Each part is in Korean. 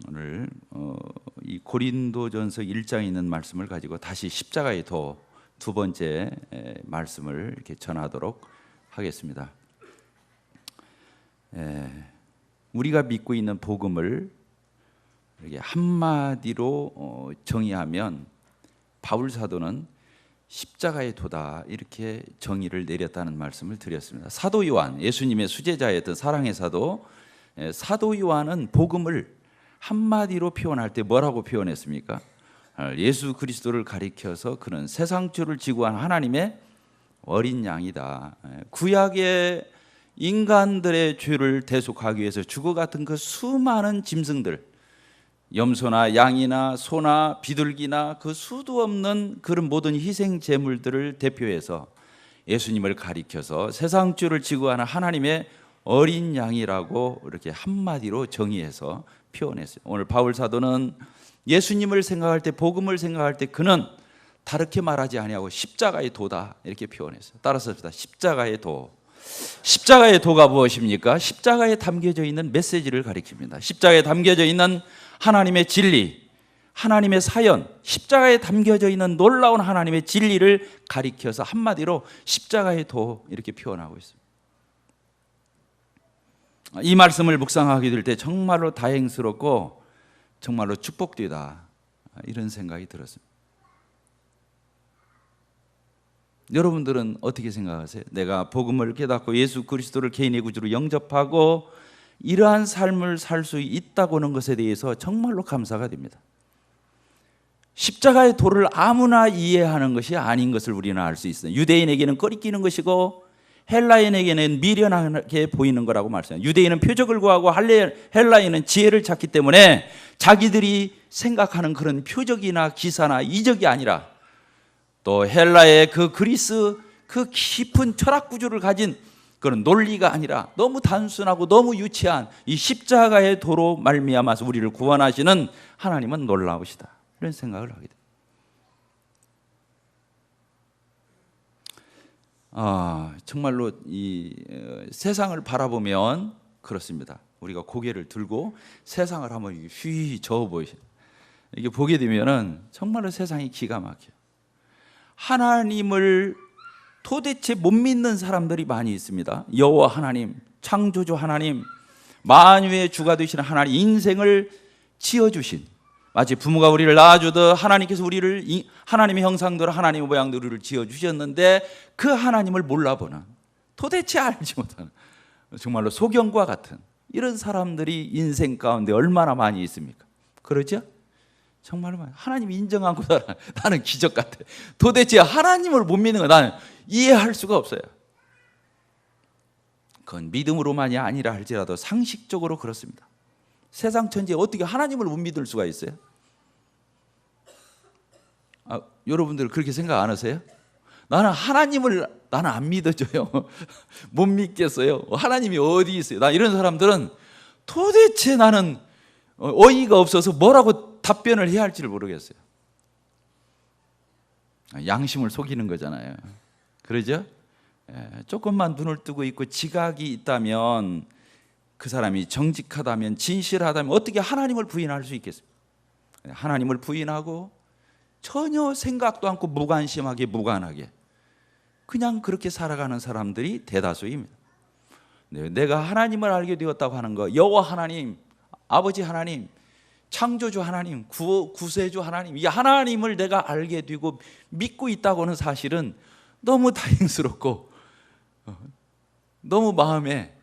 오늘 이 고린도전서 1장에 있는 말씀을 가지고 다시 십자가의 도 두 번째 말씀을 이렇게 전하도록 하겠습니다. 우리가 믿고 있는 복음을 이렇게 한마디로 정의하면 바울 사도는 십자가의 도다 이렇게 정의를 내렸다는 말씀을 드렸습니다. 사도 요한, 예수님의 수제자였던 사랑의 사도 사도 요한은 복음을 한마디로 표현할 때 뭐라고 표현했습니까? 예수 그리스도를 가리켜서 그는 세상주를 지고한 하나님의 어린 양이다. 구약의 인간들의 죄를 대속하기 위해서 주고 같은 그 수많은 짐승들, 염소나 양이나 소나 비둘기나 그 수도 없는 그런 모든 희생 제물들을 대표해서 예수님을 가리켜서 세상주를 지고하는 하나님의 어린 양이라고 이렇게 한마디로 정의해서 표현했어요. 오늘 바울 사도는 예수님을 생각할 때, 복음을 생각할 때 그는 다르게 말하지 아니하고 십자가의 도다 이렇게 표현했어요. 따라서 십자가의 도. 십자가의 도가 무엇입니까? 십자가에 담겨져 있는 메시지를 가리킵니다. 십자가에 담겨져 있는 하나님의 진리, 하나님의 사연, 십자가에 담겨져 있는 놀라운 하나님의 진리를 가리켜서 한마디로 십자가의 도 이렇게 표현하고 있습니다. 이 말씀을 묵상하게 될 때 정말로 다행스럽고 정말로 축복되다 이런 생각이 들었습니다. 여러분들은 어떻게 생각하세요? 내가 복음을 깨닫고 예수 그리스도를 개인의 구주로 영접하고 이러한 삶을 살 수 있다고 하는 것에 대해서 정말로 감사가 됩니다. 십자가의 도를 아무나 이해하는 것이 아닌 것을 우리는 알 수 있어요. 유대인에게는 꺼리끼는 것이고 헬라인에게는 미련하게 보이는 거라고 말씀합니다. 유대인은 표적을 구하고 헬라인은 지혜를 찾기 때문에 자기들이 생각하는 그런 표적이나 기사나 이적이 아니라 또 헬라의 그 그리스 그 깊은 철학 구조를 가진 그런 논리가 아니라 너무 단순하고 너무 유치한 이 십자가의 도로 말미암아서 우리를 구원하시는 하나님은 놀라우시다 이런 생각을 하게 됩니다. 정말로 이 세상을 바라보면 그렇습니다. 우리가 고개를 들고 세상을 한번 휘 저어 보이죠. 이게 보게 되면은 정말로 세상이 기가 막혀요. 하나님을 도대체 못 믿는 사람들이 많이 있습니다. 여호와 하나님, 창조주 하나님, 만유의 주가 되시는 하나님, 인생을 지어주신, 마치 부모가 우리를 낳아주듯 하나님께서 우리를 하나님의 형상대로 하나님의 모양대로 우리를 지어주셨는데 그 하나님을 몰라보는, 도대체 알지 못하는 정말로 소경과 같은 이런 사람들이 인생 가운데 얼마나 많이 있습니까? 그러죠? 정말로 많이. 하나님 인정하고 살아. 나는 기적 같아. 도대체 하나님을 못 믿는 거 나는 이해할 수가 없어요. 그건 믿음으로만이 아니라 할지라도 상식적으로 그렇습니다. 세상 천지에 어떻게 하나님을 못 믿을 수가 있어요? 여러분들 그렇게 생각 안 하세요? 나는 하나님을 나는 안 믿어져요. 못 믿겠어요. 하나님이 어디 있어요? 나 이런 사람들은 도대체 나는 어이가 없어서 뭐라고 답변을 해야 할지를 모르겠어요. 양심을 속이는 거잖아요. 그러죠? 조금만 눈을 뜨고 있고 지각이 있다면, 그 사람이 정직하다면, 진실하다면 어떻게 하나님을 부인할 수 있겠습니까? 하나님을 부인하고 전혀 생각도 않고 무관심하게 무관하게 그냥 그렇게 살아가는 사람들이 대다수입니다. 내가 하나님을 알게 되었다고 하는 거, 여호와 하나님, 아버지 하나님, 창조주 하나님, 구세주 하나님, 이 하나님을 내가 알게 되고 믿고 있다고 하는 사실은 너무 다행스럽고 너무 마음에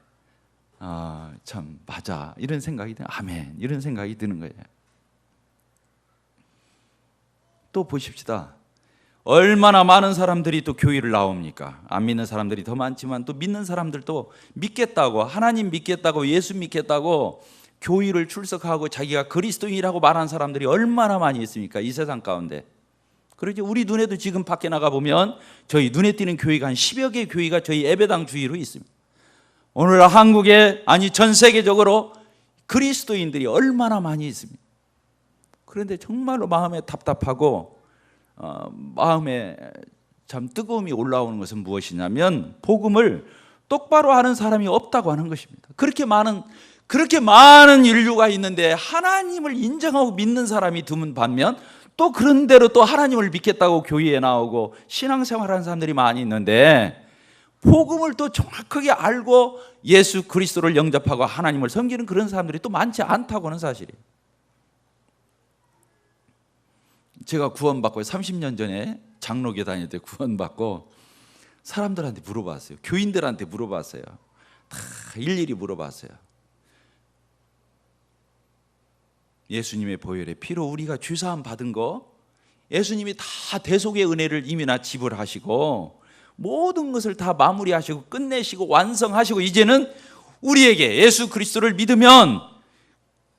참 맞아 이런 생각이 드는, 아멘 이런 생각이 드는 거예요. 또 보십시다. 얼마나 많은 사람들이 또 교회를 나옵니까? 안 믿는 사람들이 더 많지만 또 믿는 사람들도 믿겠다고, 하나님 믿겠다고, 예수 믿겠다고 교회를 출석하고 자기가 그리스도인이라고 말하는 사람들이 얼마나 많이 있습니까? 이 세상 가운데. 그러죠. 우리 눈에도 지금 밖에 나가보면 저희 눈에 띄는 교회가 한 10여 개 교회가 저희 예배당 주위로 있습니다. 오늘 한국에, 아니 전 세계적으로 그리스도인들이 얼마나 많이 있습니다. 그런데 정말로 마음에 답답하고 마음에 참 뜨거움이 올라오는 것은 무엇이냐면 복음을 똑바로 하는 사람이 없다고 하는 것입니다. 그렇게 많은 인류가 있는데 하나님을 인정하고 믿는 사람이 드문 반면 또 그런 대로 또 하나님을 믿겠다고 교회에 나오고 신앙생활하는 사람들이 많이 있는데 복음을 또 정확하게 알고 예수 그리스도를 영접하고 하나님을 섬기는 그런 사람들이 또 많지 않다고 하는 사실이에요. 제가 구원받고 30년 전에 장로교 다닐 때 구원받고 사람들한테 물어봤어요. 교인들한테 물어봤어요. 다 일일이 물어봤어요. 예수님의 보혈의 피로 우리가 죄사함 받은 거, 예수님이 다 대속의 은혜를 이미 다 지불하시고 모든 것을 다 마무리하시고 끝내시고 완성하시고 이제는 우리에게 예수 그리스도를 믿으면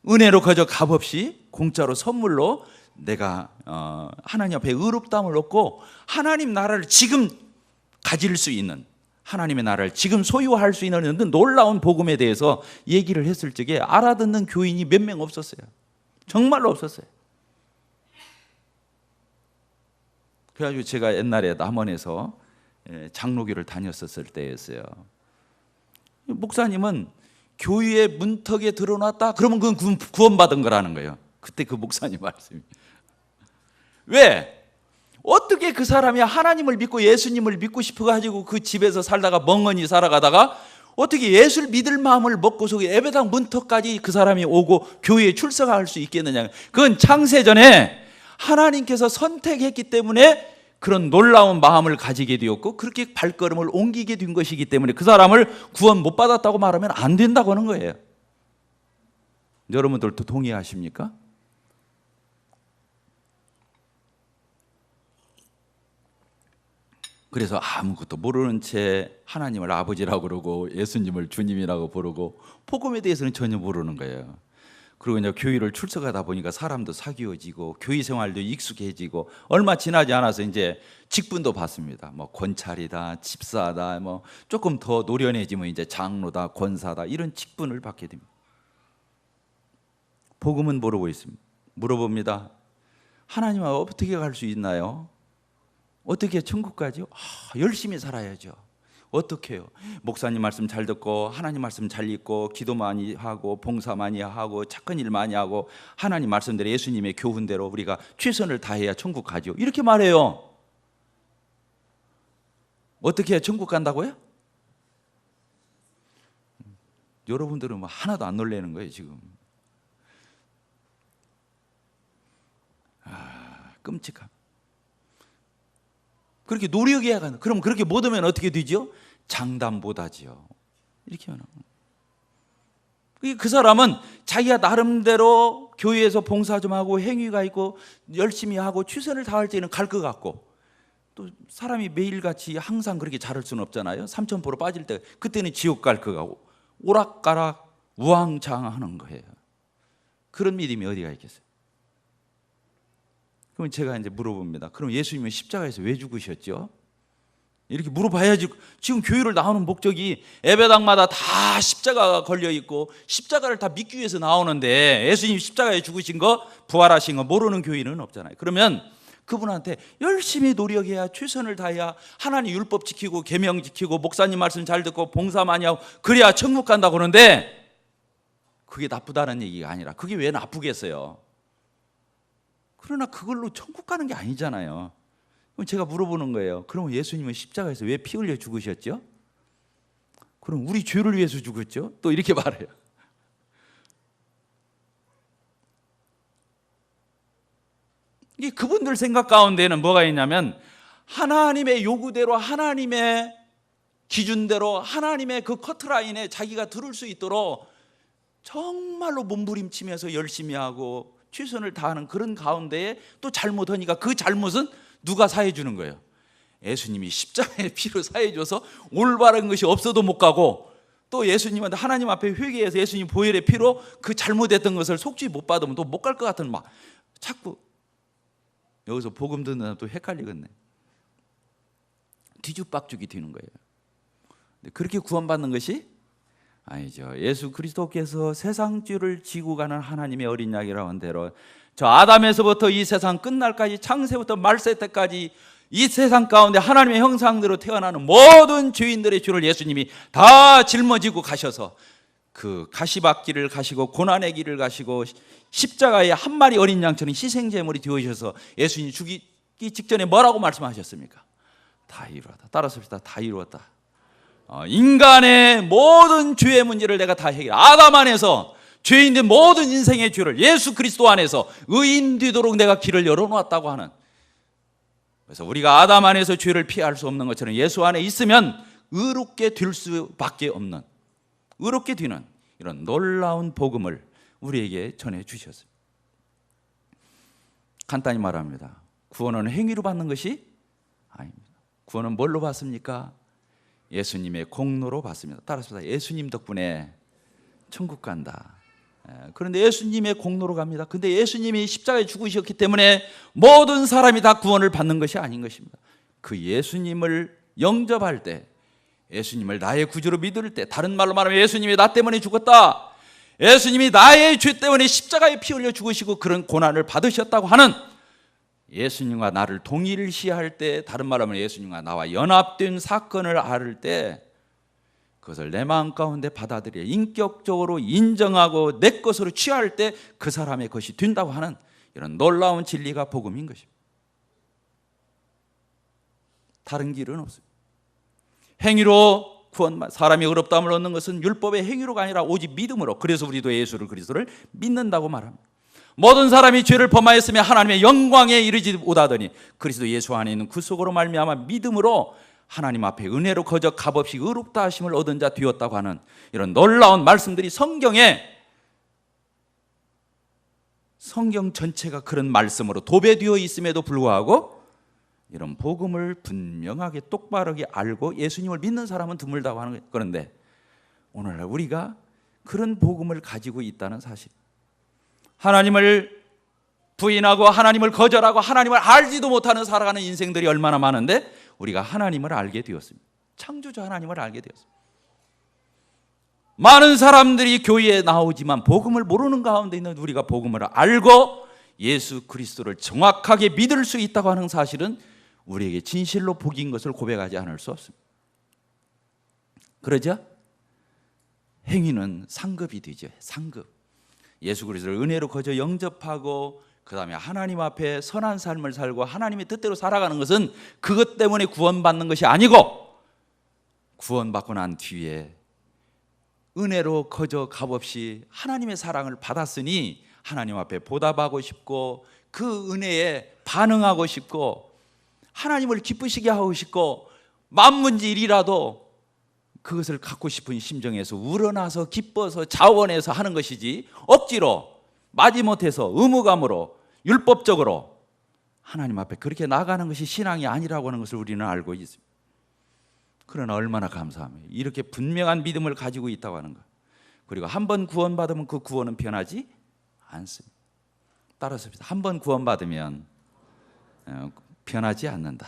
은혜로 그저 값없이 공짜로 선물로 내가 하나님 앞에 의롭다함을 얻고 하나님 나라를 지금 가질 수 있는, 하나님의 나라를 지금 소유할 수 있는 놀라운 복음에 대해서 얘기를 했을 적에 알아듣는 교인이 몇 명 없었어요. 정말로 없었어요. 그래가지고 제가 옛날에 남원에서 장로교를 다녔었을 때였어요. 목사님은 교회의 문턱에 드러났다? 그러면 그건 구원받은 거라는 거예요. 그때 그 목사님 말씀이. 왜? 어떻게 그 사람이 하나님을 믿고 예수님을 믿고 싶어가지고 그 집에서 살다가 멍하니 살아가다가 어떻게 예수를 믿을 마음을 먹고서 예배당 문턱까지 그 사람이 오고 교회에 출석할 수 있겠느냐. 그건 창세전에 하나님께서 선택했기 때문에 그런 놀라운 마음을 가지게 되었고 그렇게 발걸음을 옮기게 된 것이기 때문에 그 사람을 구원 못 받았다고 말하면 안 된다고 하는 거예요. 여러분들도 동의하십니까? 그래서 아무것도 모르는 채 하나님을 아버지라고 그러고 예수님을 주님이라고 부르고 복음에 대해서는 전혀 모르는 거예요. 그리고 이제 교회를 출석하다 보니까 사람도 사귀어지고 교회 생활도 익숙해지고 얼마 지나지 않아서 이제 직분도 받습니다. 뭐 권찰이다, 집사다, 뭐 조금 더 노련해지면 이제 장로다, 권사다 이런 직분을 받게 됩니다. 복음은 모르고 있습니다. 물어봅니다. 하나님 앞에 어떻게 갈 수 있나요? 어떻게 천국 가죠? 열심히 살아야죠. 어떻게 해요? 목사님 말씀 잘 듣고 하나님 말씀 잘 읽고 기도 많이 하고 봉사 많이 하고 착한 일 많이 하고 하나님 말씀대로 예수님의 교훈대로 우리가 최선을 다해야 천국 가죠. 이렇게 말해요. 어떻게 해야 천국 간다고요? 여러분들은 뭐 하나도 안 놀라는 거예요 지금. 끔찍함. 그렇게 노력해야 가는. 그럼 그렇게 못하면 어떻게 되죠? 장담 못하지요. 이렇게 하는. 그 사람은 자기가 나름대로 교회에서 봉사 좀 하고 행위가 있고 열심히 하고 최선을 다할 때는 갈 것 같고 또 사람이 매일같이 항상 그렇게 자랄 수는 없잖아요. 3000% 빠질 때 그때는 지옥 갈 것 같고 오락가락 우왕좌왕하는 거예요. 그런 믿음이 어디가 있겠어요? 그럼 제가 이제 물어봅니다. 그럼 예수님은 십자가에서 왜 죽으셨죠? 이렇게 물어봐야지. 지금 교회를 나오는 목적이 예배당마다 다 십자가가 걸려 있고 십자가를 다 믿기 위해서 나오는데 예수님 십자가에 죽으신 거, 부활하신 거 모르는 교인은 없잖아요. 그러면 그분한테 열심히 노력해야 최선을 다해야 하나님 율법 지키고 계명 지키고 목사님 말씀 잘 듣고 봉사 많이 하고 그래야 천국 간다고 그러는데 그게 나쁘다는 얘기가 아니라 그게 왜 나쁘겠어요? 그러나 그걸로 천국 가는 게 아니잖아요. 그럼 제가 물어보는 거예요. 그럼 예수님은 십자가에서 왜 피 흘려 죽으셨죠? 그럼 우리 죄를 위해서 죽었죠? 또 이렇게 말해요. 이게 그분들 생각 가운데는 뭐가 있냐면 하나님의 요구대로 하나님의 기준대로 하나님의 그 커트라인에 자기가 들을 수 있도록 정말로 몸부림치면서 열심히 하고 최선을 다하는 그런 가운데에 또 잘못하니까 그 잘못은 누가 사해 주는 거예요? 예수님이 십자가의 피로 사해 줘서 올바른 것이 없어도 못 가고 또 예수님한테 하나님 앞에 회개해서 예수님 보혈의 피로 그 잘못했던 것을 속죄 못 받으면 또 못 갈 것 같은 막 자꾸 여기서 복음 듣는 사람 또 헷갈리겠네. 뒤죽박죽이 되는 거예요. 그렇게 구원받는 것이 아니죠. 예수 그리스도께서 세상 죄를 지고 가는 하나님의 어린 양이라고 한 대로 저 아담에서부터 이 세상 끝날까지 창세부터 말세 때까지 이 세상 가운데 하나님의 형상대로 태어나는 모든 죄인들의 죄를 예수님이 다 짊어지고 가셔서 그 가시밭길을 가시고 고난의 길을 가시고 십자가에 한 마리 어린 양처럼 희생제물이 되어주셔서 예수님이 죽기 직전에 뭐라고 말씀하셨습니까? 다 이루었다. 따라서 합시다. 다 이루었다. 인간의 모든 죄의 문제를 내가 다 해결. 아담 안에서 죄인된 모든 인생의 죄를 예수 그리스도 안에서 의인 되도록 내가 길을 열어놓았다고 하는. 그래서 우리가 아담 안에서 죄를 피할 수 없는 것처럼 예수 안에 있으면 의롭게 될 수밖에 없는, 의롭게 되는 이런 놀라운 복음을 우리에게 전해 주셨습니다. 간단히 말합니다. 구원은 행위로 받는 것이 아닙니다. 구원은 뭘로 받습니까? 예수님의 공로로 받습니다. 따라서 예수님 덕분에 천국 간다. 그런데 예수님의 공로로 갑니다. 근데 예수님이 십자가에 죽으셨기 때문에 모든 사람이 다 구원을 받는 것이 아닌 것입니다. 그 예수님을 영접할 때, 예수님을 나의 구주로 믿을 때, 다른 말로 말하면 예수님이 나 때문에 죽었다, 예수님이 나의 죄 때문에 십자가에 피 흘려 죽으시고 그런 고난을 받으셨다고 하는 예수님과 나를 동일시할 때, 다른 말로 하면 예수님과 나와 연합된 사건을 알을 때 그것을 내 마음 가운데 받아들여 인격적으로 인정하고 내 것으로 취할 때 그 사람의 것이 된다고 하는 이런 놀라운 진리가 복음인 것입니다. 다른 길은 없습니다. 행위로 구원, 사람이 의롭다함을 얻는 것은 율법의 행위로가 아니라 오직 믿음으로. 그래서 우리도 예수를 그리스도를 믿는다고 말합니다. 모든 사람이 죄를 범하였으며 하나님의 영광에 이르지 못하더니 그리스도 예수 안에 있는 그 속으로 말미암아 믿음으로 하나님 앞에 은혜로 거저 값없이 의롭다 하심을 얻은 자 되었다고 하는 이런 놀라운 말씀들이 성경 전체가 그런 말씀으로 도배되어 있음에도 불구하고 이런 복음을 분명하게 똑바르게 알고 예수님을 믿는 사람은 드물다고 하는 거예요. 그런데 오늘날 우리가 그런 복음을 가지고 있다는 사실, 하나님을 부인하고 하나님을 거절하고 하나님을 알지도 못하는 살아가는 인생들이 얼마나 많은데 우리가 하나님을 알게 되었습니다. 창조주 하나님을 알게 되었습니다. 많은 사람들이 교회에 나오지만 복음을 모르는 가운데 있는 우리가 복음을 알고 예수 그리스도를 정확하게 믿을 수 있다고 하는 사실은 우리에게 진실로 복인 것을 고백하지 않을 수 없습니다. 그러죠? 행위는 상급이 되죠. 상급. 예수 그리스도를 은혜로 거저 영접하고 그 다음에 하나님 앞에 선한 삶을 살고 하나님의 뜻대로 살아가는 것은 그것 때문에 구원받는 것이 아니고, 구원받고 난 뒤에 은혜로 거저 값없이 하나님의 사랑을 받았으니 하나님 앞에 보답하고 싶고 그 은혜에 반응하고 싶고 하나님을 기쁘시게 하고 싶고 만문지일이라도 그것을 갖고 싶은 심정에서 우러나서 기뻐서 자원해서 하는 것이지, 억지로 마지못해서 의무감으로 율법적으로 하나님 앞에 그렇게 나가는 것이 신앙이 아니라고 하는 것을 우리는 알고 있습니다. 그러나 얼마나 감사합니다. 이렇게 분명한 믿음을 가지고 있다고 하는 것. 그리고 한 번 구원받으면 그 구원은 변하지 않습니다. 따라서 한 번 구원받으면 변하지 않는다.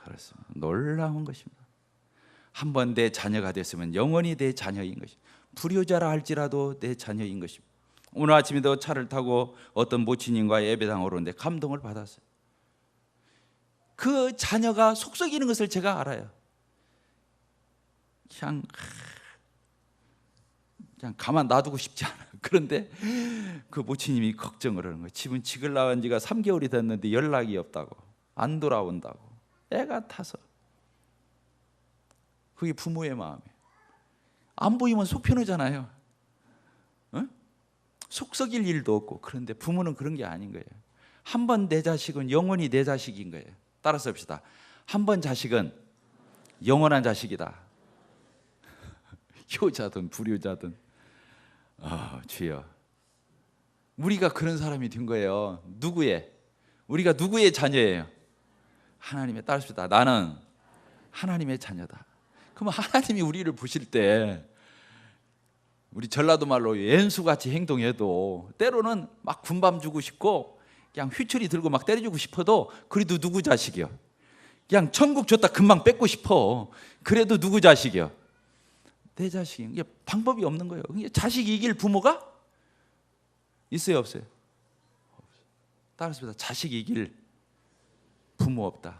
그렇습니다. 놀라운 것입니다. 한 번 내 자녀가 됐으면 영원히 내 자녀인 것입니다. 불효자라 할지라도 내 자녀인 것입니다. 오늘 아침에도 차를 타고 어떤 모친님과 예배당 오르는데 감동을 받았어요. 그 자녀가 속썩이는 것을 제가 알아요. 그냥 가만 놔두고 싶지 않아요. 그런데 그 모친님이 걱정을 하는 거예요. 집은 지글 나간 지가 3개월이 됐는데 연락이 없다고, 안 돌아온다고, 애가 타서. 그게 부모의 마음이에요. 안 보이면 속 편하잖아요. 속 썩일 일도 없고. 그런데 부모는 그런 게 아닌 거예요. 한 번 내 자식은 영원히 내 자식인 거예요. 따라서 합시다. 한 번 자식은 영원한 자식이다. 효자든 불효자든. 주여, 우리가 그런 사람이 된 거예요. 우리가 누구의 자녀예요? 하나님의. 따릅시다. 나는 하나님의 자녀다. 그럼 하나님이 우리를 보실 때 우리 전라도 말로 옌수같이 행동해도 때로는 막 군밤 주고 싶고 그냥 휘철이 들고 막 때려주고 싶어도 그래도 누구 자식이요? 그냥 천국 줬다 금방 뺏고 싶어. 그래도 누구 자식이요? 내 자식이 이게 방법이 없는 거예요. 자식이 이길 부모가 있어요, 없어요? 따라서 자식이 이길 부모 없다.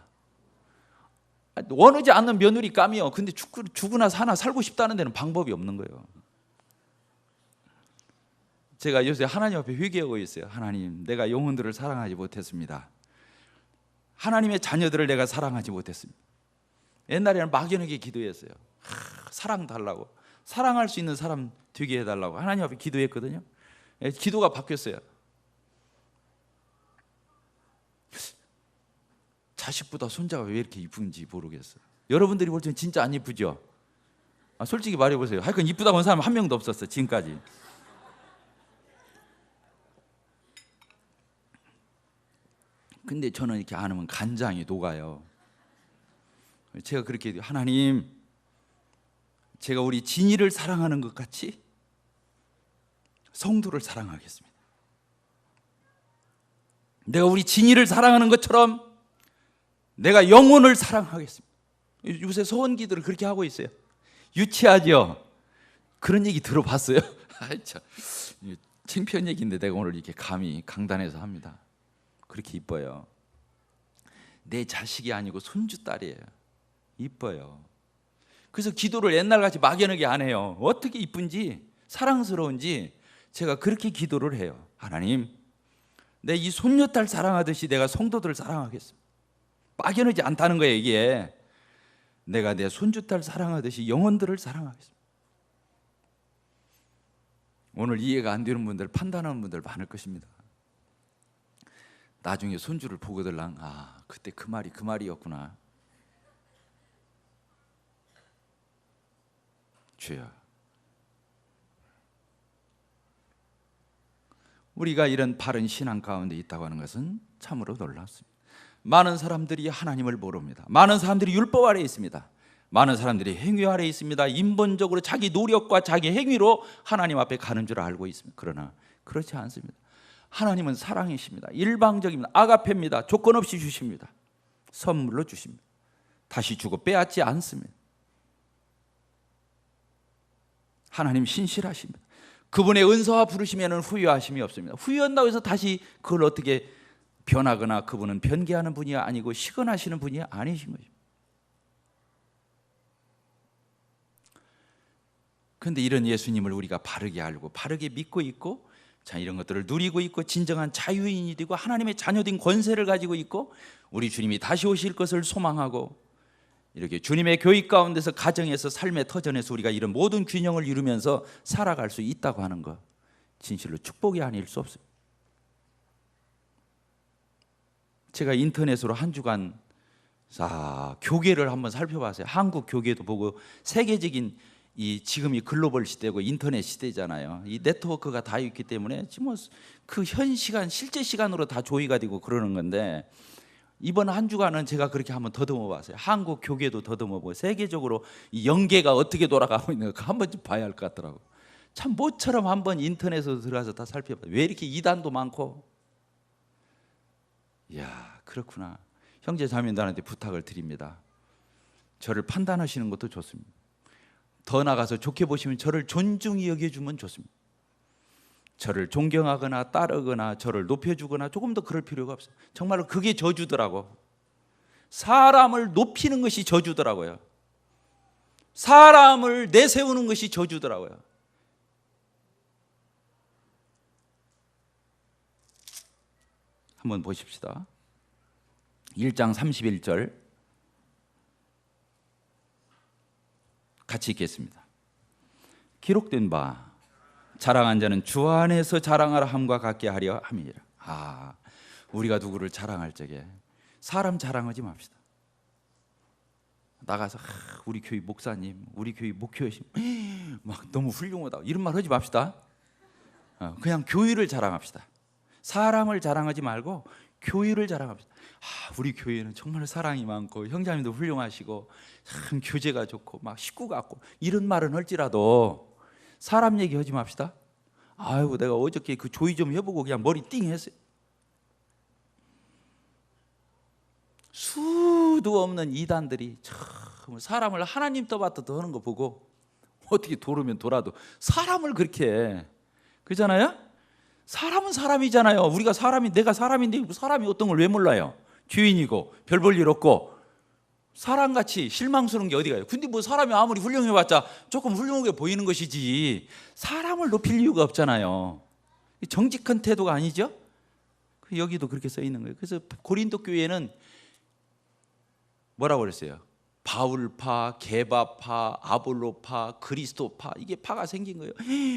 원하지 않는 며느리 감이요. 근데 죽으나 사나 살고 싶다는 데는 방법이 없는 거예요. 제가 요새 하나님 앞에 회개하고 있어요. 하나님, 내가 영혼들을 사랑하지 못했습니다. 하나님의 자녀들을 내가 사랑하지 못했습니다. 옛날에는 막연하게 기도했어요. 사랑 달라고, 사랑할 수 있는 사람 되게 해달라고 하나님 앞에 기도했거든요. 기도가 바뀌었어요. 자식보다 손자가 왜 이렇게 이쁜지 모르겠어요. 여러분들이 볼 때는 진짜 안 이쁘죠? 솔직히 말해보세요. 하여간 이쁘다고 하는 사람 한 명도 없었어요, 지금까지. 근데 저는 이렇게 안 하면 간장이 녹아요. 제가 그렇게 하나님, 제가 우리 진이를 사랑하는 것 같이 성도를 사랑하겠습니다. 내가 우리 진이를 사랑하는 것처럼 내가 영혼을 사랑하겠습니다. 요새 소원기도를 그렇게 하고 있어요. 유치하죠? 그런 얘기 들어봤어요? 참, 창피한 얘기인데 내가 오늘 이렇게 감히 강단에서 합니다. 그렇게 이뻐요. 내 자식이 아니고 손주딸이에요. 이뻐요. 그래서 기도를 옛날같이 막연하게 안 해요. 어떻게 이쁜지 사랑스러운지 제가 그렇게 기도를 해요. 하나님, 내 이 손녀딸 사랑하듯이 내가 성도들을 사랑하겠습니다. 막연하지 않다는 거예요, 이게. 내가 내 손주딸 사랑하듯이 영혼들을 사랑하겠습니다. 오늘 이해가 안 되는 분들, 판단하는 분들 많을 것입니다. 나중에 손주를 보거들랑 그때 그 말이 그 말이었구나. 주여, 우리가 이런 바른 신앙 가운데 있다고 하는 것은 참으로 놀랍습니다. 많은 사람들이 하나님을 모릅니다. 많은 사람들이 율법 아래에 있습니다. 많은 사람들이 행위 아래에 있습니다. 인본적으로 자기 노력과 자기 행위로 하나님 앞에 가는 줄 알고 있습니다. 그러나 그렇지 않습니다. 하나님은 사랑이십니다. 일방적입니다. 아가페입니다. 조건 없이 주십니다. 선물로 주십니다. 다시 주고 빼앗지 않습니다. 하나님 신실하십니다. 그분의 은사와 부르시면 후회하심이 없습니다. 후회한다고 해서 다시 그걸 어떻게 변하거나, 그분은 변개하는 분이 아니고 시건하시는 분이 아니신 거죠. 그런데 이런 예수님을 우리가 바르게 알고 바르게 믿고 있고, 자, 이런 것들을 누리고 있고 진정한 자유인이 되고 하나님의 자녀된 권세를 가지고 있고, 우리 주님이 다시 오실 것을 소망하고, 이렇게 주님의 교육 가운데서, 가정에서, 삶의 터전에서 우리가 이런 모든 균형을 이루면서 살아갈 수 있다고 하는 것, 진실로 축복이 아닐 수 없습니다. 제가 인터넷으로 한 주간 교계를 한번 살펴봤어요. 한국 교계도 보고, 세계적인 지금이 글로벌 시대고 인터넷 시대잖아요. 이 네트워크가 다 있기 때문에 지금 그 현 시간, 실제 시간으로 다 조이가 되고 그러는 건데, 이번 한 주간은 제가 그렇게 한번 더듬어 봤어요. 한국 교계도 더듬어 보고, 세계적으로 이 연계가 어떻게 돌아가고 있는 거 한 번쯤 봐야 할 것 같더라고. 참 모처럼 한번 인터넷으로 들어가서 다 살펴봐요. 왜 이렇게 이단도 많고. 이야, 그렇구나. 형제 자매들한테 부탁을 드립니다. 저를 판단하시는 것도 좋습니다. 더 나가서 좋게 보시면 저를 존중히 여겨주면 좋습니다. 저를 존경하거나 따르거나 저를 높여주거나 조금 더 그럴 필요가 없어요. 정말로 그게 저주더라고. 사람을 높이는 것이 저주더라고요. 사람을 내세우는 것이 저주더라고요. 한번 보십시다. 1장 31절 같이 읽겠습니다. 기록된 바 자랑한 자는 주 안에서 자랑하라 함과 같게 하려 함이니라. 우리가 누구를 자랑할 적에 사람 자랑하지 맙시다. 나가서 우리 교회 목사님, 우리 교회 목회하심 막 너무 훌륭하다 이런 말 하지 맙시다. 그냥 교회를 자랑합시다. 사람을 자랑하지 말고 교회를 자랑합시다. 우리 교회는 정말 사랑이 많고 형제님도 훌륭하시고 참 교제가 좋고 막 식구 같고, 이런 말은 할지라도 사람 얘기하지 맙시다. 아이고, 내가 어저께 그 조의 좀 해보고 그냥 머리 띵 했어요. 수도 없는 이단들이 참 사람을 하나님 떠받듯 하는 거 보고 어떻게 돌으면 돌아도 사람을 그렇게 해. 그렇잖아요? 사람은 사람이잖아요. 우리가 내가 사람인데 사람이 어떤 걸 왜 몰라요? 죄인이고 별 볼 일 없고 사람같이 실망스러운 게 어디 가요? 근데 뭐 사람이 아무리 훌륭해봤자 조금 훌륭하게 보이는 것이지 사람을 높일 이유가 없잖아요. 정직한 태도가 아니죠? 여기도 그렇게 써 있는 거예요. 그래서 고린도 교회는 뭐라고 그랬어요? 바울파, 게바파, 아볼로파, 그리스도파, 이게 파가 생긴 거예요.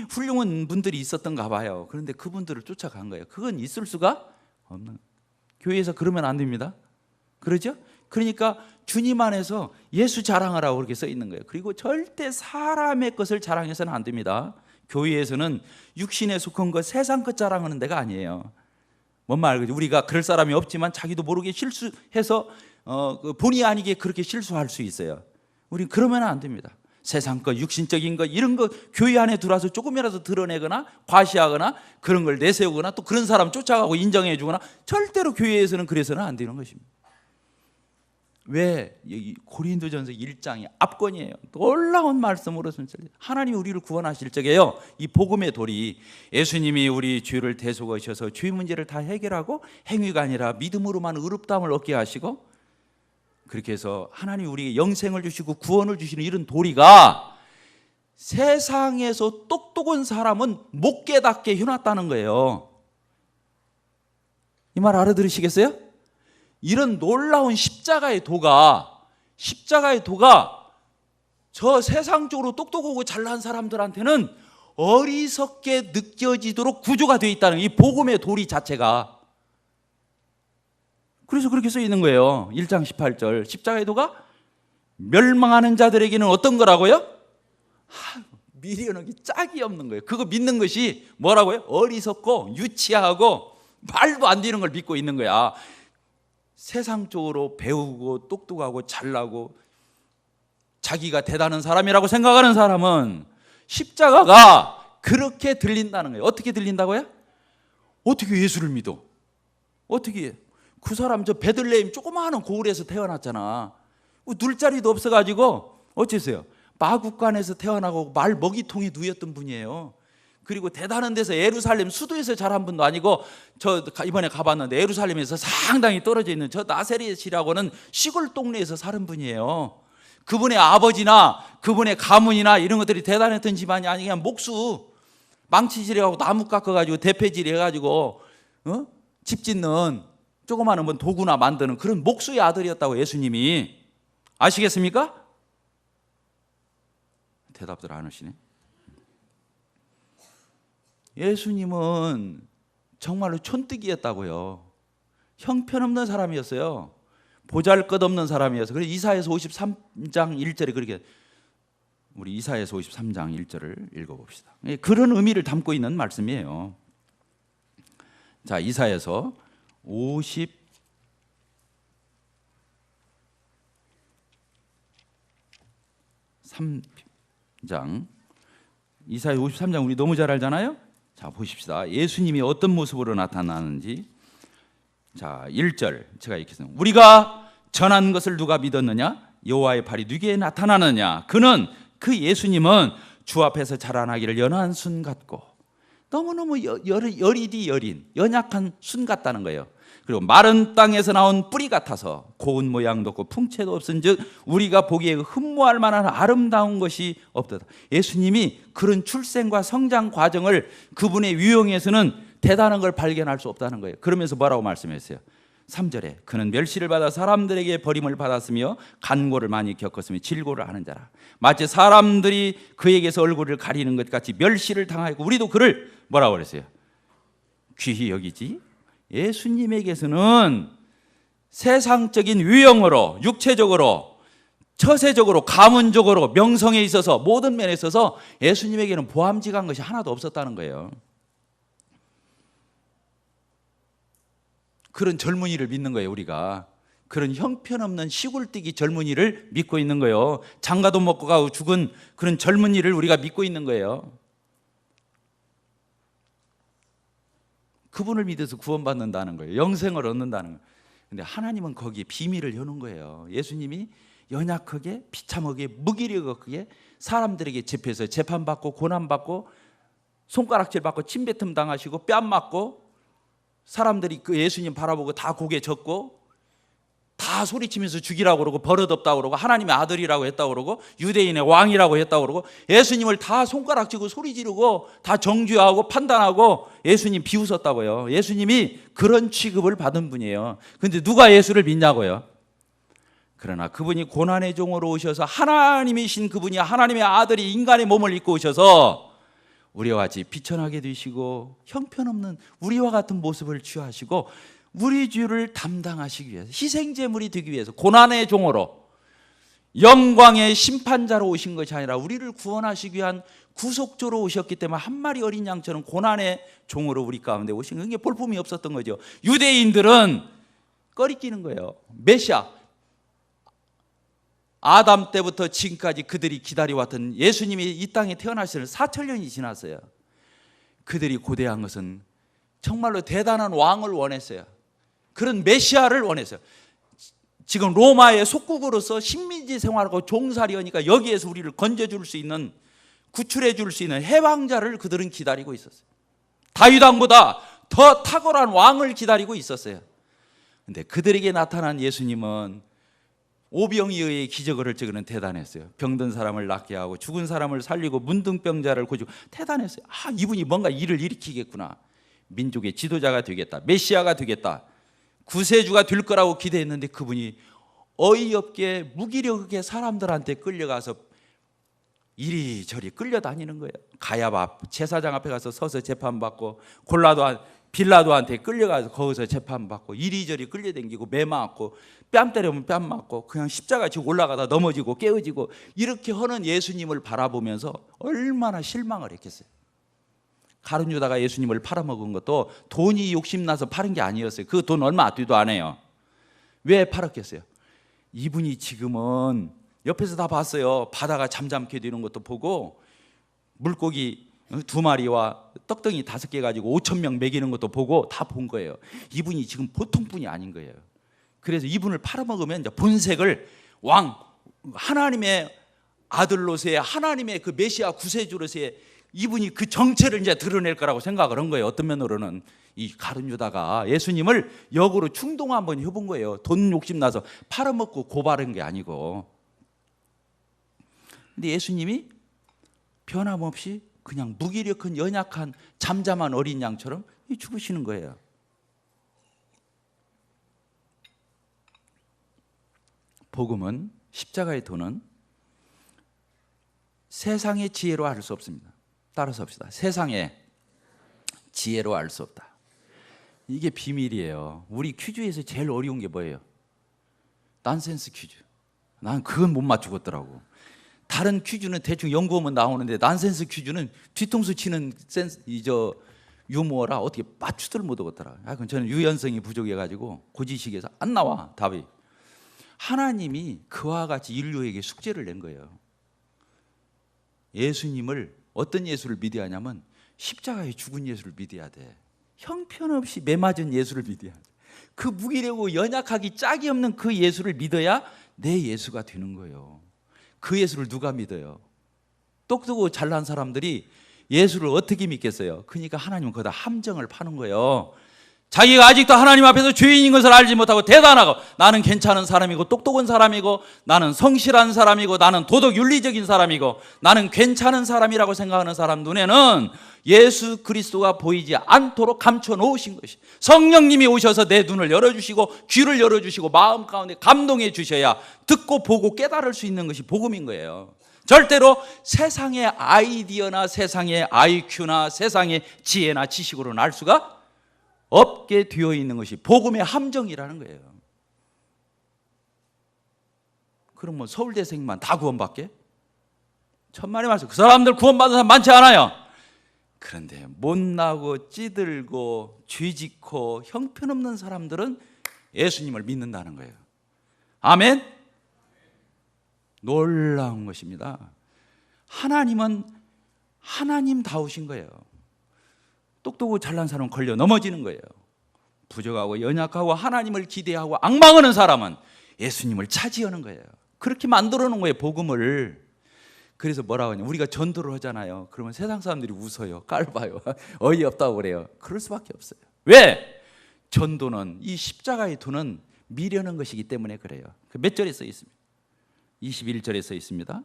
훌륭한 분들이 있었던가 봐요. 그런데 그분들을 쫓아간 거예요. 그건 있을 수가 없는 거예요. 교회에서 그러면 안 됩니다. 그러죠? 그러니까 주님 안에서 예수 자랑하라고 그렇게 써 있는 거예요. 그리고 절대 사람의 것을 자랑해서는 안 됩니다. 교회에서는 육신에 속한 것, 세상 것 자랑하는 데가 아니에요. 뭔 말이지? 우리가 그럴 사람이 없지만 자기도 모르게 실수해서 본의 아니게 그렇게 실수할 수 있어요. 우리는 그러면 안 됩니다. 세상 것, 육신적인 것, 이런 거 교회 안에 들어와서 조금이라도 드러내거나 과시하거나 그런 걸 내세우거나 또 그런 사람 쫓아가고 인정해 주거나 절대로 교회에서는 그래서는 안 되는 것입니다. 왜? 여기 고린도전서 1장이 압권이에요. 놀라운 말씀으로 하나님이 우리를 구원하실 적에요, 이 복음의 돌이 예수님이 우리 죄를 대속하셔서 죄 문제를 다 해결하고 행위가 아니라 믿음으로만 의롭다함을 얻게 하시고, 그렇게 해서 하나님이 우리에게 영생을 주시고 구원을 주시는 이런 도리가 세상에서 똑똑한 사람은 못 깨닫게 해놨다는 거예요. 이 말 알아들으시겠어요? 이런 놀라운 십자가의 도가 저 세상적으로 똑똑하고 잘난 사람들한테는 어리석게 느껴지도록 구조가 되어 있다는 이 복음의 도리 자체가. 그래서 그렇게 써 있는 거예요. 1장 18절 십자가의 도가 멸망하는 자들에게는 어떤 거라고요? 미련하기 짝이 없는 거예요. 그거 믿는 것이 뭐라고요? 어리석고 유치하고 말도 안 되는 걸 믿고 있는 거야. 세상적으로 배우고 똑똑하고 잘나고 자기가 대단한 사람이라고 생각하는 사람은 십자가가 그렇게 들린다는 거예요. 어떻게 들린다고요? 어떻게 예수를 믿어? 어떻게? 그 사람 저 베들레헴 조그마한 고을에서 태어났잖아. 눌 자리도 없어가지고 어째서요? 마구간에서 태어나고 말 먹이통에 누였던 분이에요. 그리고 대단한 데서 예루살렘 수도에서 자란 분도 아니고, 저 이번에 가봤는데 예루살렘에서 상당히 떨어져 있는 저 나세렛이라고는 시골 동네에서 사는 분이에요. 그분의 아버지나 그분의 가문이나 이런 것들이 대단했던 집안이 아니, 그냥 목수 망치질해가지고 나무 깎아가지고 대패질 해가지고 집 짓는 조그마한 뭐 도구나 만드는 그런 목수의 아들이었다고 예수님이. 아시겠습니까? 대답들 안 하시네. 예수님은 정말로 촌뜨기였다고요. 형편없는 사람이었어요. 보잘것없는 사람이어서. 그래서 이사야서 53장 1절에 그렇게, 우리 이사야서 53장 1절을 읽어봅시다. 그런 의미를 담고 있는 말씀이에요. 자, 이사야서 53장 이사야 53장 우리 너무 잘 알잖아요. 자, 보십시다. 예수님이 어떤 모습으로 나타나는지. 자, 1절 제가 읽겠습니다. 우리가 전한 것을 누가 믿었느냐? 여호와의 팔이 누구에게 나타나느냐? 그 예수님은 주 앞에서 자라나기를 연한 순 같고, 너무너무 여리디 여린 연약한 순 같다는 거예요. 그리고 마른 땅에서 나온 뿌리 같아서 고운 모양도 없고 풍채도 없은즉 우리가 보기에 흠모할 만한 아름다운 것이 없도다. 예수님이 그런 출생과 성장 과정을 그분의 유형에서는 대단한 걸 발견할 수 없다는 거예요. 그러면서 뭐라고 말씀했어요? 3절에 그는 멸시를 받아 사람들에게 버림을 받았으며 간고를 많이 겪었으며 질고를 하는 자라. 마치 사람들이 그에게서 얼굴을 가리는 것 같이 멸시를 당하고, 우리도 그를 뭐라고 그랬어요? 귀히 여기지. 예수님에게서는 세상적인 유형으로, 육체적으로, 처세적으로, 가문적으로, 명성에 있어서, 모든 면에 있어서 예수님에게는 보암직한 것이 하나도 없었다는 거예요. 그런 젊은이를 믿는 거예요. 우리가 그런 형편없는 시골뛰기 젊은이를 믿고 있는 거예요. 장가도 먹고 가고 죽은 그런 젊은이를 우리가 믿고 있는 거예요. 그분을 믿어서 구원받는다는 거예요. 영생을 얻는다는 거예요. 근데 하나님은 거기에 비밀을 여는 거예요. 예수님이 연약하게 비참하게 무기력하게 사람들에게 집회에서 재판받고 고난받고 손가락질 받고 침뱉음 당하시고 뺨 맞고 사람들이 그 예수님 바라보고 다 고개 젓고 다 소리치면서 죽이라고 그러고 버릇없다고 그러고 하나님의 아들이라고 했다고 그러고 유대인의 왕이라고 했다고 그러고 예수님을 다 손가락쥐고 소리 지르고 다 정죄하고 판단하고 예수님 비웃었다고요. 예수님이 그런 취급을 받은 분이에요. 근데 누가 예수를 믿냐고요. 그러나 그분이 고난의 종으로 오셔서 하나님이신 그분이 하나님의 아들이 인간의 몸을 입고 오셔서 우리와 같이 비천하게 되시고 형편없는 우리와 같은 모습을 취하시고 우리 죄를 담당하시기 위해서 희생제물이 되기 위해서 고난의 종으로 영광의 심판자로 오신 것이 아니라 우리를 구원하시기 위한 구속주로 오셨기 때문에 한 마리 어린 양처럼 고난의 종으로 우리 가운데 오신 게 볼품이 없었던 거죠. 유대인들은 꺼리끼는 거예요. 메시아 아담 때부터 지금까지 그들이 기다려왔던 예수님이 이 땅에 태어나시는 4천년이 지났어요. 그들이 고대한 것은 정말로 대단한 왕을 원했어요. 그런 메시아를 원했어요. 지금 로마의 속국으로서 식민지 생활하고 종살이 하니까 여기에서 우리를 건져줄 수 있는 구출해 줄 수 있는 해방자를 그들은 기다리고 있었어요. 다윗 왕보다 더 탁월한 왕을 기다리고 있었어요. 그런데 그들에게 나타난 예수님은 오병이어의 기적을 저거는 대단했어요. 병든 사람을 낫게 하고 죽은 사람을 살리고 문둥병자를 고치고 대단했어요. 이분이 뭔가 일을 일으키겠구나. 민족의 지도자가 되겠다. 메시아가 되겠다. 구세주가 될 거라고 기대했는데 그분이 어이없게 무기력하게 사람들한테 끌려가서 이리저리 끌려다니는 거예요. 가야바 앞 제사장 앞에 가서 서서 재판받고 빌라도한테 끌려가서 거기서 재판받고 이리저리 끌려다니고 매 맞고 뺨 때리면 뺨 맞고 그냥 십자가 지고 올라가다 넘어지고 깨어지고 이렇게 하는 예수님을 바라보면서 얼마나 실망을 했겠어요. 가룟 유다가 예수님을 팔아먹은 것도 돈이 욕심나서 파는 게 아니었어요. 그 돈 얼마 앞뒤도 안 해요. 왜 팔았겠어요? 이분이 지금은 옆에서 다 봤어요. 바다가 잠잠게 되는 것도 보고 물고기 2마리와 떡덩이 5개 가지고 5,000명 먹이는 것도 보고 다 본 거예요. 이분이 지금 보통 분이 아닌 거예요. 그래서 이분을 팔아먹으면 이제 본색을 왕 하나님의 아들로서의 하나님의 그 메시아 구세주로서의 이분이 그 정체를 이제 드러낼 거라고 생각을 한 거예요. 어떤 면으로는 이 가룟 유다가 예수님을 역으로 충동 한번 해본 거예요. 돈 욕심 나서 팔아먹고 고발한 게 아니고. 근데 예수님이 변함없이 그냥 무기력한 연약한 잠잠한 어린 양처럼 죽으시는 거예요. 복음은 십자가의 도는 세상의 지혜로 알 수 없습니다. 따라서 합시다. 세상의 지혜로 알 수 없다. 이게 비밀이에요. 우리 퀴즈에서 제일 어려운 게 뭐예요? 난센스 퀴즈. 난 그건 못 맞추겠더라고. 다른 퀴즈는 대충 연구하면 나오는데 난센스 퀴즈는 뒤통수 치는 유머라 어떻게 맞추들 못하겠더라. 그건 저는 유연성이 부족해가지고 고지식에서 안 나와 답이. 하나님이 그와 같이 인류에게 숙제를 낸 거예요. 예수님을 어떤 예수를 믿어야 하냐면 십자가에 죽은 예수를 믿어야 돼. 형편없이 매맞은 예수를 믿어야 돼. 그 무기력하고 연약하기 짝이 없는 그 예수를 믿어야 내 예수가 되는 거예요. 그 예수를 누가 믿어요? 똑똑하고 잘난 사람들이 예수를 어떻게 믿겠어요? 그러니까 하나님은 거기다 함정을 파는 거예요. 자기가 아직도 하나님 앞에서 죄인인 것을 알지 못하고 대단하고 나는 괜찮은 사람이고 똑똑한 사람이고 나는 성실한 사람이고 나는 도덕 윤리적인 사람이고 나는 괜찮은 사람이라고 생각하는 사람 눈에는 예수 그리스도가 보이지 않도록 감춰 놓으신 것이 성령님이 오셔서 내 눈을 열어주시고 귀를 열어주시고 마음 가운데 감동해 주셔야 듣고 보고 깨달을 수 있는 것이 복음인 거예요. 절대로 세상의 아이디어나 세상의 IQ나 세상의 지혜나 지식으로는 알 수가 없게 되어 있는 것이 복음의 함정이라는 거예요. 그럼 뭐 서울대생만 다 구원받게? 천만의 말씀. 그 사람들 구원받은 사람 많지 않아요. 그런데 못나고 찌들고 죄짓고 형편없는 사람들은 예수님을 믿는다는 거예요. 아멘? 놀라운 것입니다. 하나님은 하나님다우신 거예요. 똑똑하고 잘난 사람은 걸려 넘어지는 거예요. 부족하고 연약하고 하나님을 기대하고 앙망하는 사람은 예수님을 차지하는 거예요. 그렇게 만들어 놓은 거예요, 복음을. 그래서 뭐라고 하냐, 우리가 전도를 하잖아요. 그러면 세상 사람들이 웃어요, 깔봐요. 어이없다고 그래요. 그럴 수밖에 없어요. 왜? 전도는, 이 십자가의 도는 미련한 것이기 때문에 그래요. 몇 절에 써 있습니다? 21절에 써 있습니다.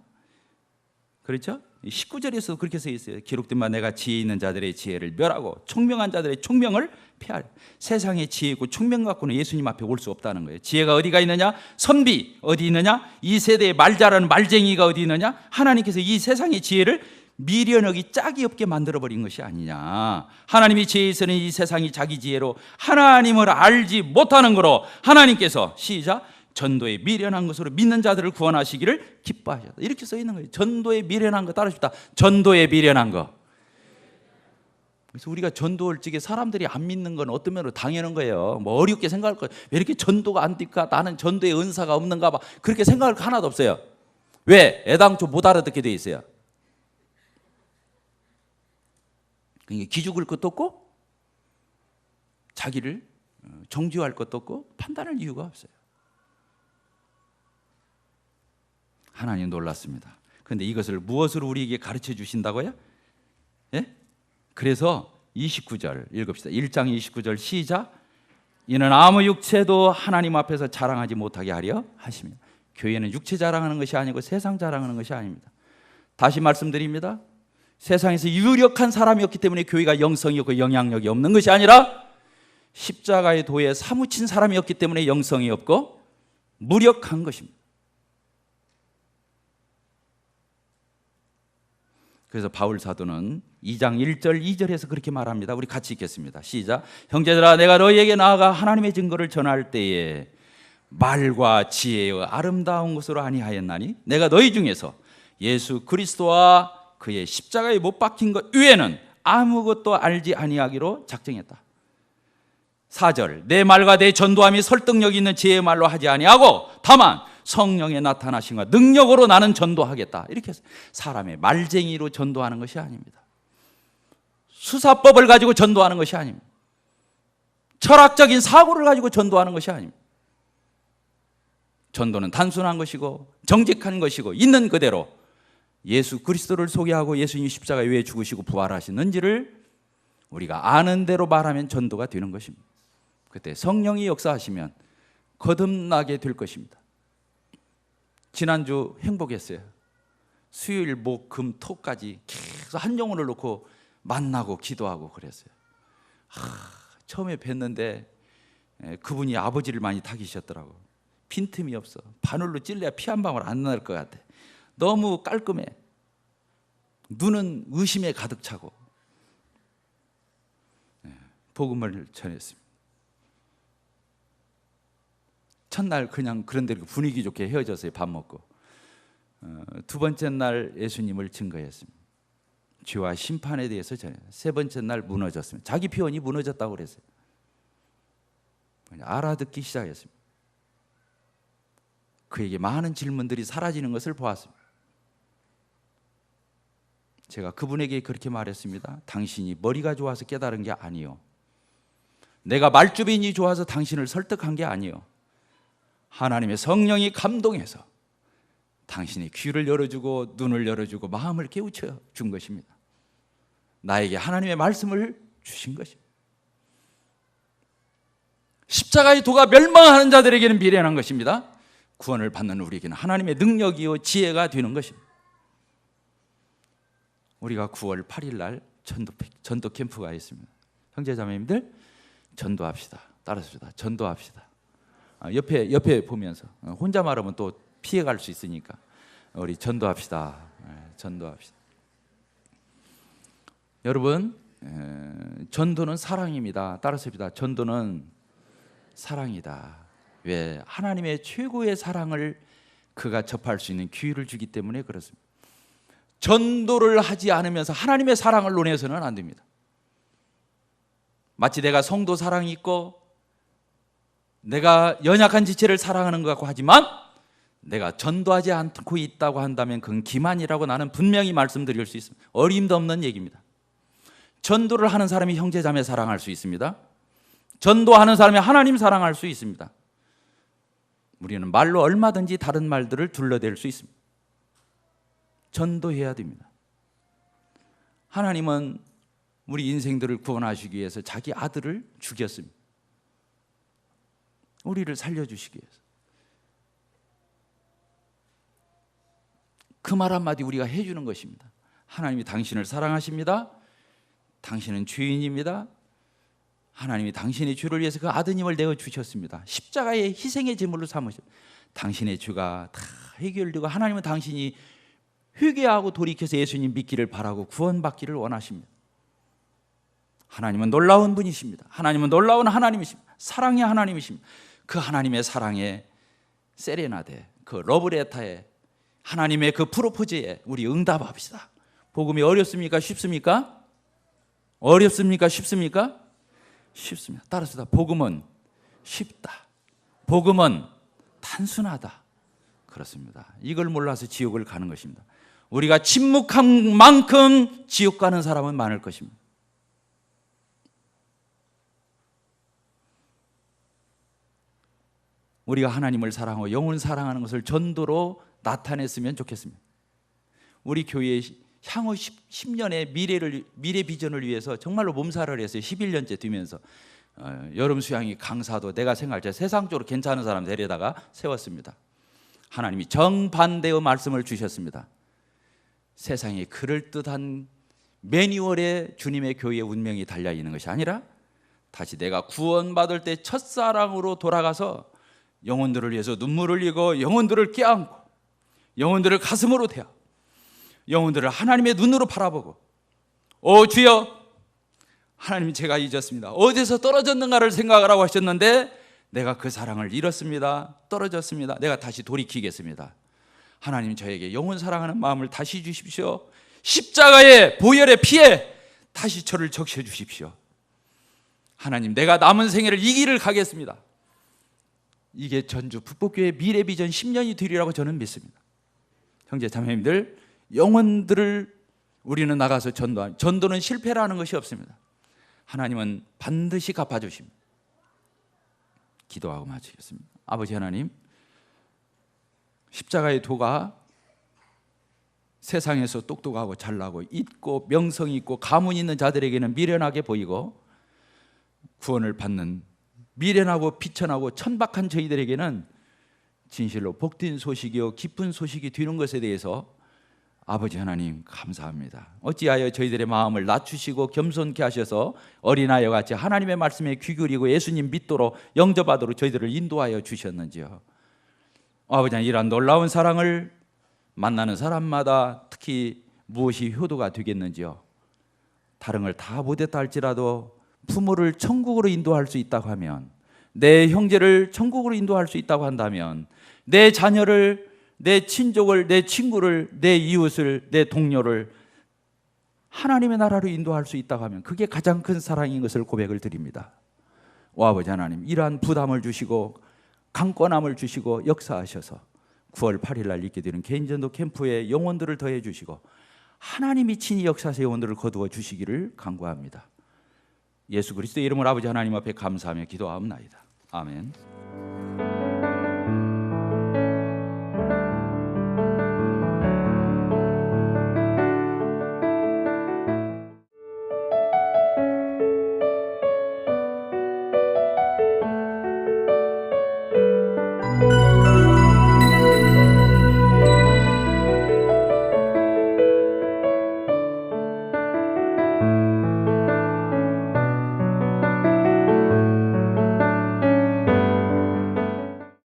그렇죠? 19절에서도 그렇게 써 있어요. 기록된 바 내가 지혜 있는 자들의 지혜를 멸하고 총명한 자들의 총명을 폐하려. 세상의 지혜 있고 총명 갖고는 예수님 앞에 올 수 없다는 거예요. 지혜가 어디가 있느냐? 선비 어디 있느냐? 이 세대의 말잘하는 말쟁이가 어디 있느냐? 하나님께서 이 세상의 지혜를 미련하기 짝이 없게 만들어버린 것이 아니냐. 하나님이 지혜에 있으니 이 세상이 자기 지혜로 하나님을 알지 못하는 거로 하나님께서 시작 전도에 미련한 것으로 믿는 자들을 구원하시기를 기뻐하셨다. 이렇게 써 있는 거예요. 전도에 미련한 거 따라줍시다. 전도에 미련한 거. 그래서 우리가 전도할 적에 사람들이 안 믿는 건 어떤 면으로 당연한 거예요. 뭐 어렵게 생각할 거예요. 왜 이렇게 전도가 안 될까? 나는 전도의 은사가 없는가 봐. 그렇게 생각할 거 하나도 없어요. 왜? 애당초 못 알아듣게 돼 있어요. 그러니까 기죽을 것도 없고 자기를 정죄할 것도 없고 판단할 이유가 없어요. 하나님 놀랐습니다. 그런데 이것을 무엇으로 우리에게 가르쳐 주신다고요? 예? 그래서 29절 읽읍시다. 1장 29절 시작. 이는 아무 육체도 하나님 앞에서 자랑하지 못하게 하려 하시며. 교회는 육체 자랑하는 것이 아니고 세상 자랑하는 것이 아닙니다. 다시 말씀드립니다. 세상에서 유력한 사람이었기 때문에 교회가 영성이 없고 영향력이 없는 것이 아니라 십자가의 도에 사무친 사람이었기 때문에 영성이 없고 무력한 것입니다. 그래서 바울 사도는 2장 1절 2절에서 그렇게 말합니다. 우리 같이 읽겠습니다. 시작. 형제들아 내가 너희에게 나아가 하나님의 증거를 전할 때에 말과 지혜의 아름다운 것으로 아니하였나니 내가 너희 중에서 예수 그리스도와 그의 십자가에 못 박힌 것 외에는 아무것도 알지 아니하기로 작정했다. 4절 내 말과 내 전도함이 설득력 있는 지혜의 말로 하지 아니하고 다만 성령의 나타나심과 능력으로 나는 전도하겠다. 이렇게 해서 사람의 말쟁이로 전도하는 것이 아닙니다. 수사법을 가지고 전도하는 것이 아닙니다. 철학적인 사고를 가지고 전도하는 것이 아닙니다. 전도는 단순한 것이고 정직한 것이고 있는 그대로 예수 그리스도를 소개하고 예수님이 십자가에 왜 죽으시고 부활하시는지를 우리가 아는 대로 말하면 전도가 되는 것입니다. 그때 성령이 역사하시면 거듭나게 될 것입니다. 지난주 행복했어요. 수요일, 목, 금, 토까지 계속 한 영혼을 놓고 만나고 기도하고 그랬어요. 처음에 뵀는데 그분이 아버지를 많이 타기셨더라고. 빈틈이 없어. 바늘로 찔러야 피 한 방울 안 날 것 같아. 너무 깔끔해. 눈은 의심에 가득 차고. 복음을 전했습니다. 첫날 그냥 그런 대로 분위기 좋게 헤어졌어요. 밥 먹고. 두 번째 날 예수님을 증거했습니다. 죄와 심판에 대해서 전했어요. 세 번째 날 무너졌습니다. 자기 표현이 무너졌다고 그랬어요. 알아듣기 시작했습니다. 그에게 많은 질문들이 사라지는 것을 보았습니다. 제가 그분에게 그렇게 말했습니다. 당신이 머리가 좋아서 깨달은 게 아니요. 내가 말주변이 좋아서 당신을 설득한 게 아니요. 하나님의 성령이 감동해서 당신의 귀를 열어주고 눈을 열어주고 마음을 깨우쳐 준 것입니다. 나에게 하나님의 말씀을 주신 것입니다. 십자가의 도가 멸망하는 자들에게는 미련한 것입니다. 구원을 받는 우리에게는 하나님의 능력이요 지혜가 되는 것입니다. 우리가 9월 8일 날 전도 캠프가 있습니다. 형제자매님들 전도합시다. 따라합시다. 전도합시다. 옆에 보면서 혼자 말하면 또 피해갈 수 있으니까 우리 전도합시다. 전도합시다. 여러분 전도는 사랑입니다. 따라합시다. 전도는 사랑이다. 왜? 하나님의 최고의 사랑을 그가 접할 수 있는 기회를 주기 때문에 그렇습니다. 전도를 하지 않으면서 하나님의 사랑을 논해서는 안 됩니다. 마치 내가 성도 사랑이 있고 내가 연약한 지체를 사랑하는 것 같고 하지만 내가 전도하지 않고 있다고 한다면 그건 기만이라고 나는 분명히 말씀드릴 수 있습니다. 어림도 없는 얘기입니다. 전도를 하는 사람이 형제자매 사랑할 수 있습니다. 전도하는 사람이 하나님 사랑할 수 있습니다. 우리는 말로 얼마든지 다른 말들을 둘러댈 수 있습니다. 전도해야 됩니다. 하나님은 우리 인생들을 구원하시기 위해서 자기 아들을 죽였습니다. 우리를 살려주시기 위해서. 그 말 한마디 우리가 해주는 것입니다. 하나님이 당신을 사랑하십니다. 당신은 죄인입니다. 하나님이 당신의 죄를 위해서 그 아드님을 내어주셨습니다. 십자가의 희생의 제물로 삼으셨습니다. 당신의 죄가 다 해결되고 하나님은 당신이 회개하고 돌이켜서 예수님 믿기를 바라고 구원받기를 원하십니다. 하나님은 놀라운 분이십니다. 하나님은 놀라운 하나님이십니다. 사랑의 하나님이십니다. 그 하나님의 사랑에 세레나데, 그 러브레타에, 하나님의 그 프로포즈에 우리 응답합시다. 복음이 어렵습니까? 쉽습니까? 어렵습니까? 쉽습니까? 쉽습니다. 따라서 복음은 쉽다. 복음은 단순하다. 그렇습니다. 이걸 몰라서 지옥을 가는 것입니다. 우리가 침묵한 만큼 지옥 가는 사람은 많을 것입니다. 우리가 하나님을 사랑하고 영혼을 사랑하는 것을 전도로 나타냈으면 좋겠습니다. 우리 교회의 향후 10년의 미래 비전을 위해서 정말로 몸살을 했어요. 11년째 뛰면서 여름 수양이 강사도 내가 생각할 때 세상적으로 괜찮은 사람 데려다가 세웠습니다. 하나님이 정반대의 말씀을 주셨습니다. 세상에 그럴듯한 매뉴얼에 주님의 교회의 운명이 달려있는 것이 아니라 다시 내가 구원받을 때 첫사랑으로 돌아가서 영혼들을 위해서 눈물을 흘리고 영혼들을 껴안고 영혼들을 가슴으로 대하 영혼들을 하나님의 눈으로 바라보고 오 주여 하나님 제가 잊었습니다. 어디서 떨어졌는가를 생각하라고 하셨는데 내가 그 사랑을 잃었습니다. 떨어졌습니다. 내가 다시 돌이키겠습니다. 하나님 저에게 영혼 사랑하는 마음을 다시 주십시오. 십자가의 보혈의 피에 다시 저를 적셔 주십시오. 하나님 내가 남은 생애를 이 길을 가겠습니다. 이게 전주 북북교회 미래 비전 10년이 되리라고 저는 믿습니다. 형제 자매님들 영혼들을 우리는 나가서 전도는 실패라는 것이 없습니다. 하나님은 반드시 갚아주십니다. 기도하고 마치겠습니다. 아버지 하나님, 십자가의 도가 세상에서 똑똑하고 잘나고 있고 명성이 있고 가문 있는 자들에게는 미련하게 보이고 구원을 받는 미련하고 비천하고 천박한 저희들에게는 진실로 복된 소식이요 기쁜 소식이 되는 것에 대해서 아버지 하나님 감사합니다. 어찌하여 저희들의 마음을 낮추시고 겸손케 하셔서 어린아이와 같이 하나님의 말씀에 귀 기울이고 예수님 믿도록 영접하도록 저희들을 인도하여 주셨는지요. 아버지 하나님, 이러한 놀라운 사랑을 만나는 사람마다 특히 무엇이 효도가 되겠는지요. 다른 걸 다 못했다 할지라도 부모를 천국으로 인도할 수 있다고 하면, 내 형제를 천국으로 인도할 수 있다고 한다면, 내 자녀를, 내 친족을, 내 친구를, 내 이웃을, 내 동료를 하나님의 나라로 인도할 수 있다고 하면 그게 가장 큰 사랑인 것을 고백을 드립니다. 오 아버지 하나님, 이러한 부담을 주시고 강권함을 주시고 역사하셔서 9월 8일 날 있게 되는 개인전도 캠프에 영혼들을 더해 주시고 하나님이 친히 역사하셔서 영혼들을 거두어 주시기를 간구합니다. 예수 그리스도의 이름으로 아버지 하나님 앞에 감사하며 기도하옵나이다. 아멘.